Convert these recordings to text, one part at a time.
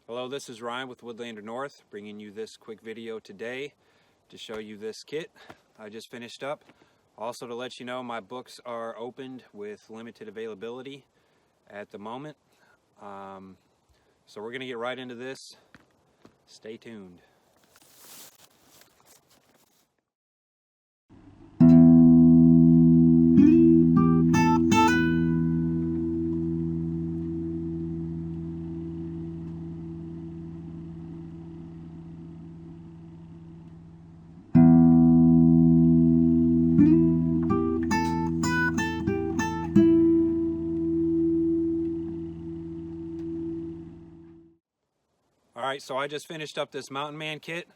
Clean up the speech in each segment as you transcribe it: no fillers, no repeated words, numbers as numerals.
Hello, this is Ryan with Woodlander North, bringing you this quick video today to show you this kit I just finished up. Also to let you know my books are opened with limited availability at the moment. So we're going to get right into this. Stay tuned. Alright, so I just finished up this Mountain Man kit.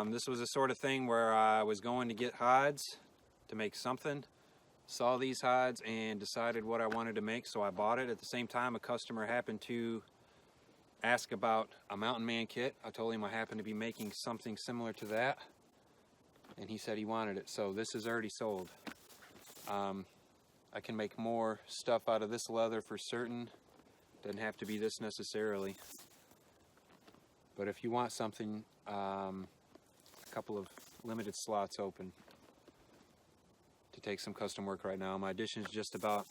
This was the sort of thing where I was going to get hides to make something. Saw these hides and decided what I wanted to make, so I bought it. At the same time, a customer happened to ask about a Mountain Man kit. I told him I happened to be making something similar to that, and he said he wanted it, so this is already sold. I can make more stuff out of this leather for certain. Doesn't have to be this necessarily. But if you want something, a couple of limited slots open to take some custom work right now. My addition is just about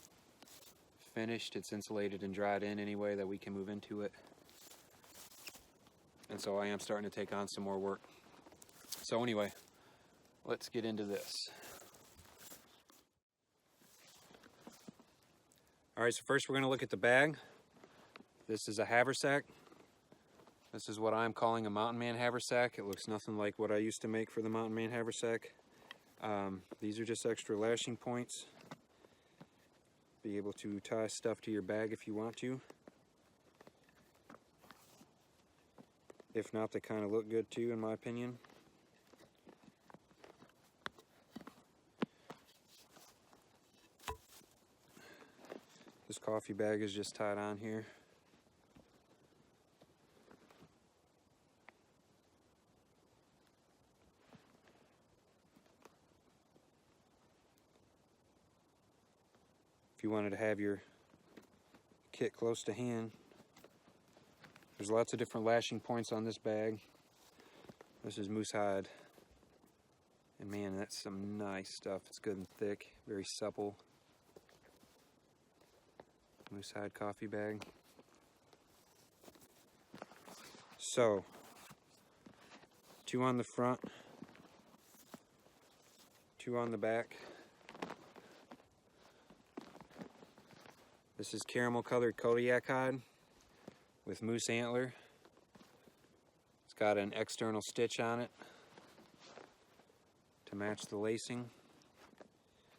finished. It's insulated and dried in anyway that we can move into it. And so I am starting to take on some more work. So anyway, let's get into this. Alright, so first we're going to look at the bag. This is a haversack. This is what I'm calling a Mountain Man haversack. It looks nothing like what I used to make for the Mountain Man haversack. These are just extra lashing points. Be able to tie stuff to your bag if you want to. If not, they kind of look good too, in my opinion. This coffee bag is just tied on here. If you wanted to have your kit close to hand, there's lots of different lashing points on this bag. This is moose hide, and man, that's some nice stuff. It's good and thick, very supple. Moose hide coffee bag. So, 2 on the front, 2 on the back. This is caramel colored Kodiak hide with moose antler. It's got an external stitch on it to match the lacing.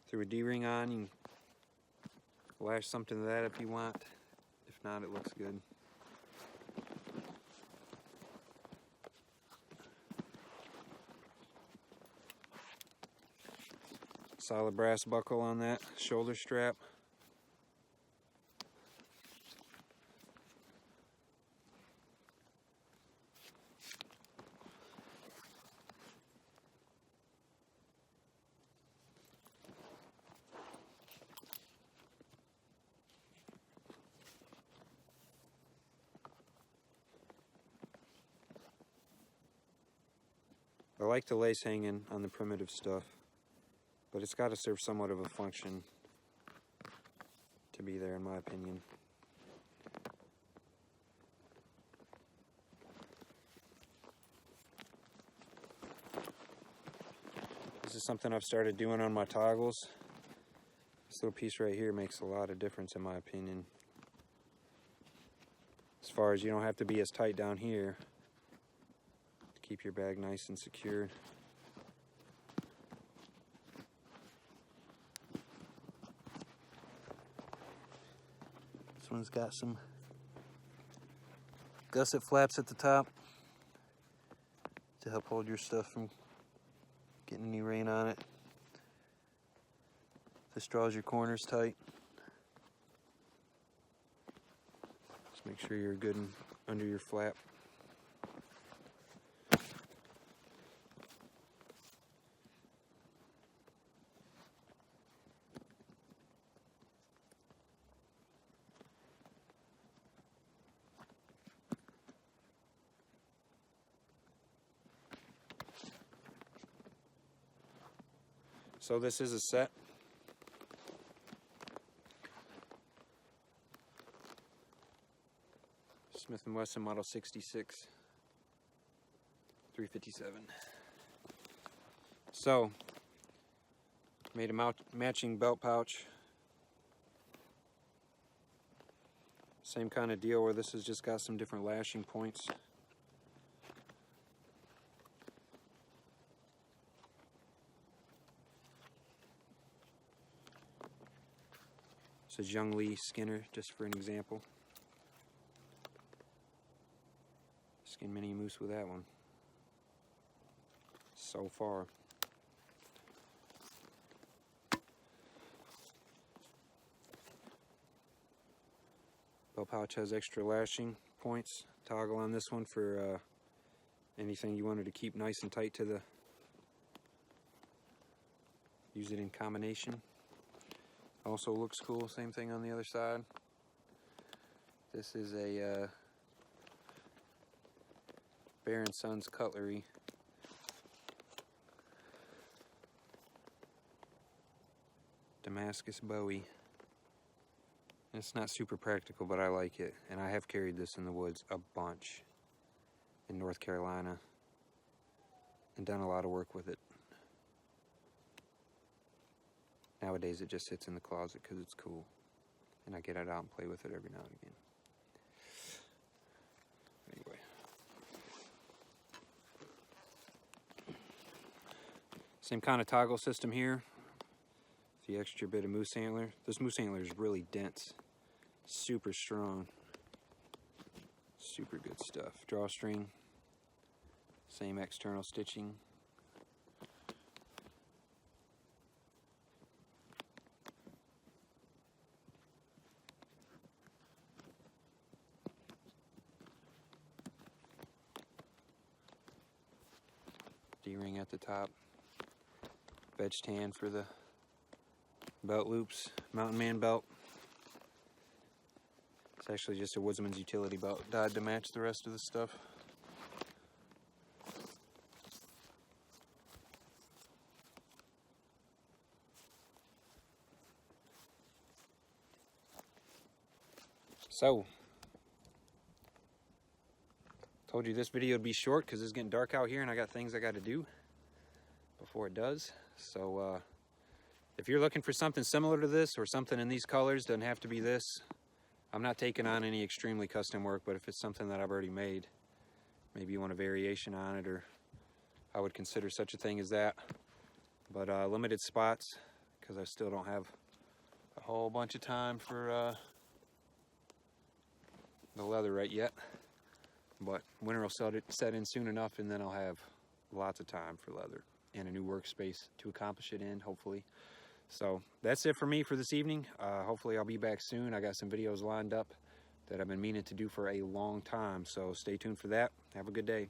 Threw a D-ring on. You can lash something to that if you want. If not, it looks good. Solid brass buckle on that shoulder strap. I like the lace hanging on the primitive stuff, but it's got to serve somewhat of a function to be there, in my opinion. This is something I've started doing on my toggles. This little piece right here makes a lot of difference, in my opinion. As far as you don't have to be as tight down here. Keep your bag nice and secured. This one's got some gusset flaps at the top to help hold your stuff from getting any rain on it. This draws your corners tight. Just make sure you're good and under your flap. So this is a set. Smith & Wesson Model 66 357. So made a matching belt pouch. Same kind of deal where this has just got some different lashing points. This is Young Lee Skinner, just for an example. Skin mini moose with that one. So far. Belt pouch has extra lashing points. Toggle on this one for anything you wanted to keep nice and tight to the. Use it in combination. Also looks cool. Same thing on the other side. This is a Bear & Sons cutlery. Damascus Bowie. It's not super practical, but I like it. And I have carried this in the woods a bunch in North Carolina and done a lot of work with it. Nowadays it just sits in the closet because it's cool. And I get it out and play with it every now and again. Anyway. Same kind of toggle system here. The extra bit of moose antler. This moose antler is really dense. Super strong. Super good stuff. Drawstring. Same external stitching. D-ring at the top. Veg tan for the belt loops. Mountain Man belt. It's actually just a Woodsman's utility belt dyed to match the rest of the stuff. So, told you this video would be short because it's getting dark out here and I got things I got to do before it does. So if you're looking for something similar to this or something in these colors, doesn't have to be this. I'm not taking on any extremely custom work, but if it's something that I've already made, maybe you want a variation on it, or I would consider such a thing as that. But limited spots because I still don't have a whole bunch of time for the leather right yet. But winter will set in soon enough, and then I'll have lots of time for leather and a new workspace to accomplish it in, hopefully. So that's it for me for this evening. Hopefully I'll be back soon. I got some videos lined up that I've been meaning to do for a long time, so stay tuned for that. Have a good day.